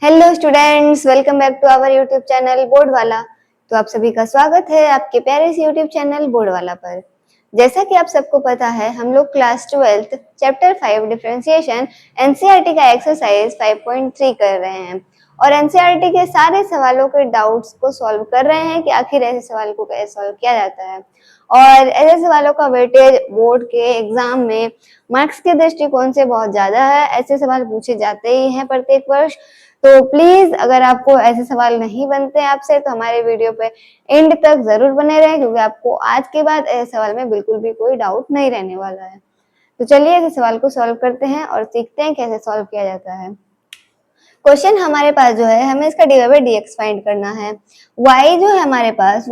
Hello students, welcome back to our YouTube channel board वाला। तो आप सभी का स्वागत है आपके प्यारे से यूट्यूब चैनल बोर्ड वाला पर। जैसा कि आप सबको पता है, हम लोग क्लास 12 चैप्टर 5 डिफरेंशिएशन एनसीईआरटी का एक्सरसाइज 5.3 कर रहे हैं और एनसीईआरटी के सारे सवालों के डाउट्स को सॉल्व कर रहे हैं कि आखिर ऐसे सवाल को कैसे सॉल्व किया जाता है। और ऐसे सवालों का वेटेज बोर्ड के एग्जाम में मार्क्स के दृष्टिकोण से बहुत ज्यादा है। ऐसे सवाल पूछे जाते ही हैं प्रत्येक वर्ष। तो प्लीज अगर आपको ऐसे सवाल नहीं बनते हैं आपसे तो हमारे वीडियो पे एंड तक जरूर बने रहें, क्योंकि आपको आज के बाद ऐसे सवाल में बिल्कुल भी कोई डाउट नहीं रहने वाला है। तो चलिए ऐसे सवाल को सॉल्व करते हैं और सीखते हैं कैसे सॉल्व किया जाता है। क्वेश्चन हमारे पास जो है, हमें इसका D by D x find करना है। y जो है हमारे पास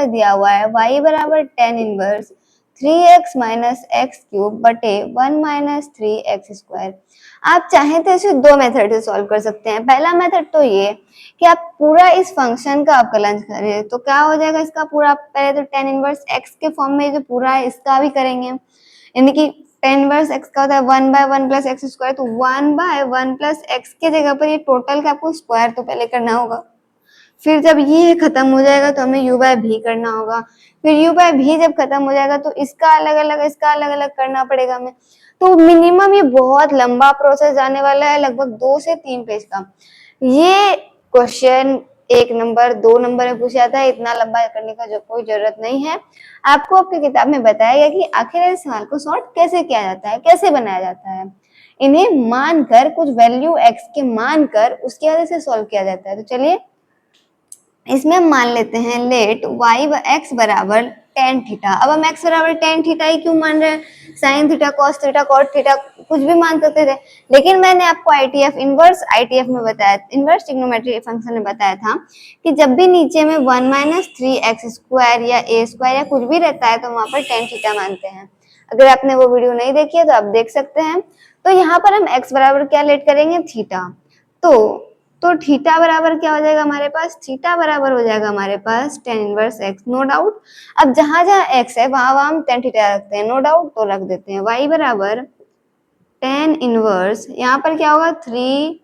दिया हुआ है, y बराबर tan inverse 3x minus x cube बटे 1 माइनस 3x स्क्वायर। आप चाहें तो इसे दो मेथड से सॉल्व कर सकते हैं। पहला मेथड तो ये कि आप पूरा इस फंक्शन का अवकलन करें, तो क्या हो जाएगा इसका पूरा। पहले तो tan इनवर्स x के फॉर्म में जो पूरा है इसका भी करेंगे, यानी कि tan इनवर्स x का होता है 1 बाय 1 प्लस एक्स स्क्वायर। तो 1 बाय 1 प्लस एक्स के जगह पर ये टोटल का आपको स्क्वायर तो पहले करना होगा। फिर जब ये खत्म हो जाएगा तो हमें u बाय भी करना होगा। फिर u बाय भी जब खत्म हो जाएगा तो इसका अलग अलग करना पड़ेगा हमें। तो मिनिमम ये बहुत लंबा प्रोसेस जाने वाला है, लगभग 2 से 3 पेज का। ये क्वेश्चन 1 नंबर 2 नंबर में पूछा जाता है, इतना लंबा करने का जो कोई जरूरत नहीं है। आपको आपकी किताब में बताया गया कि आखिर इस सवाल को सॉल्व कैसे किया जाता है, कैसे बनाया जाता है। इन्हें मानकर कुछ वैल्यू x के मानकर उसकी वजह से सॉल्व किया जाता है। तो चलिए इसमें हम मान लेते हैं लेट x बराबर tan थीटा। अब हम x बराबर tan थीटा ही क्यों मान रहे हैं, sin theta cos theta cot theta कुछ भी मान सकते थे। लेकिन मैंने आपको आईटीएफ में बताया, इनवर्स ट्रिग्नोमेट्री फंक्शन में बताया था कि जब भी नीचे में 1 माइनस 3x स्क्वायर या a स्क्वायर या कुछ भी रहता है तो वहां पर tan थीटा मानते हैं। अगर आपने वो वीडियो नहीं देखी है तो आप देख सकते हैं। तो यहाँ पर हम x बराबर क्या लेट करेंगे, थीटा। तो थीटा बराबर क्या हो जाएगा हमारे पास, थीटा बराबर हो जाएगा हमारे पास tan inverse x, no doubt. अब जहां जहां x है वहां वहां हम tan थीटा रखते हैं, नो डाउट, तो रख देते हैं y बराबर tan इनवर्स, यहाँ पर क्या होगा 3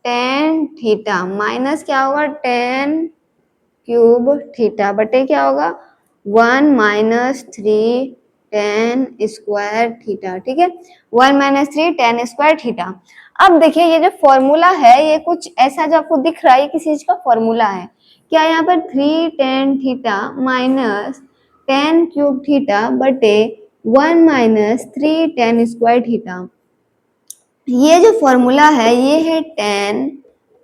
tan थीटा माइनस क्या होगा tan क्यूब थीटा बटे क्या होगा 1 माइनस 3 tan स्क्वायर थीटा। ठीक है, 1 माइनस 3 tan स्क्वायर थीटा। अब देखिए ये जो फॉर्मूला है ये कुछ ऐसा जो आपको दिख रहा है, किसी चीज का फॉर्मूला है क्या। यहाँ पर 3 tan theta minus tan cube theta बटे 1 माइनस 3 tan स्क्वायर थीटा। ये जो फॉर्मूला है ये है tan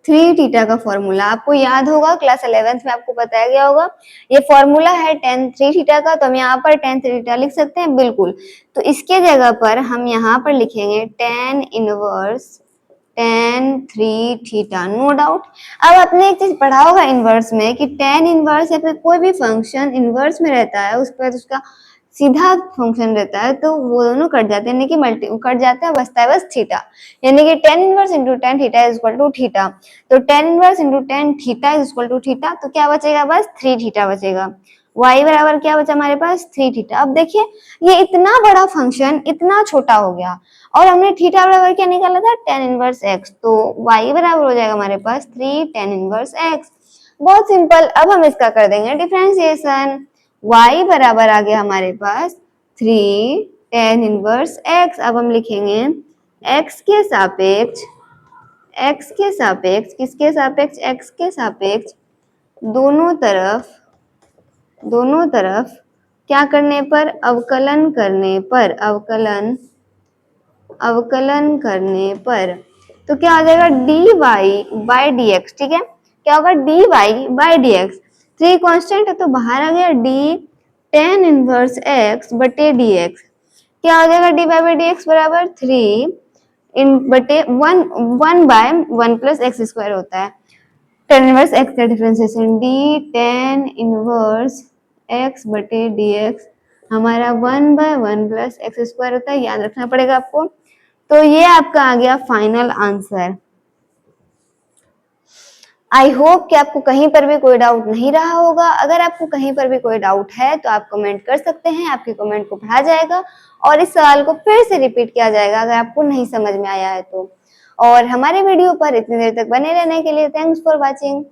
3 थीटा का फॉर्मूला। आपको याद होगा क्लास 11th में आपको बताया गया होगा। ये फॉर्मूला है tan 3 थीटा का, तो हम यहाँ पर tan 3 थीटा लिख सकते हैं, बिल्कुल। तो इसके जगह पर हम यहाँ पर लिखेंगे tan inverse tan 3 theta, no doubt. अब आपने एक चीज पढ़ा होगा इनवर्स में कि tan इनवर्स या फिर कोई भी फंक्शन इनवर्स में रहता है उस पर उसका सीधा फंक्शन रहता है तो वो दोनों कट जाते हैं, यानी कि मल्टी कट जाते हैं, बचता है बस थीटा। यानी कि tan inverse into tan theta is equal to theta. तो tan inverse into tan theta is equal to theta, तो क्या बचेगा, बस 3 थीटा बचेगा। y बराबर क्या बचा हमारे पास 3 थीटा। अब देखिए ये इतना बड़ा फंक्शन इतना छोटा हो गया और हमने थीटा बराबर क्या निकाला था, tan इनवर्स x। तो y बराबर हो जाएगा हमारे पास 3 tan इनवर्स x। बहुत सिंपल। अब हम इसका कर देंगे डिफरेंशिएशन। y बराबर आ गया हमारे पास 3 tan इनवर्स x। अब हम लिखेंगे x के सापेक्ष किसके सापेक्ष, x के सापेक्ष दोनों तरफ क्या करने पर, अवकलन करने पर तो क्या हो जाएगा dy बाई dx। ठीक है, क्या होगा dy बाई dx। 3 कांस्टेंट है तो बाहर आ गया d tan इनवर्स x बटे dx। क्या हो जाएगा dy बाई dx बराबर 3 इन बटे 1 बाय 1 प्लस एक्स स्क्वायर होता है। tan इनवर्स x का differentiation d tan inverse x बटे dx हमारा 1 बाय 1 प्लस एक्स स्क्वायर होता है, याद रखना पड़ेगा आपको। तो ये आपका आ गया फाइनल आंसर। आई होप कि आपको कहीं पर भी कोई डाउट नहीं रहा होगा। अगर आपको कहीं पर भी कोई डाउट है तो आप कमेंट कर सकते हैं, आपके कमेंट को पढ़ा जाएगा और इस सवाल को फिर से रिपीट किया जाएगा अगर आपको नहीं समझ में आया है तो। और हमारे वीडियो पर इतनी देर तक बने रहने के लिए थैंक्स फॉर वॉचिंग।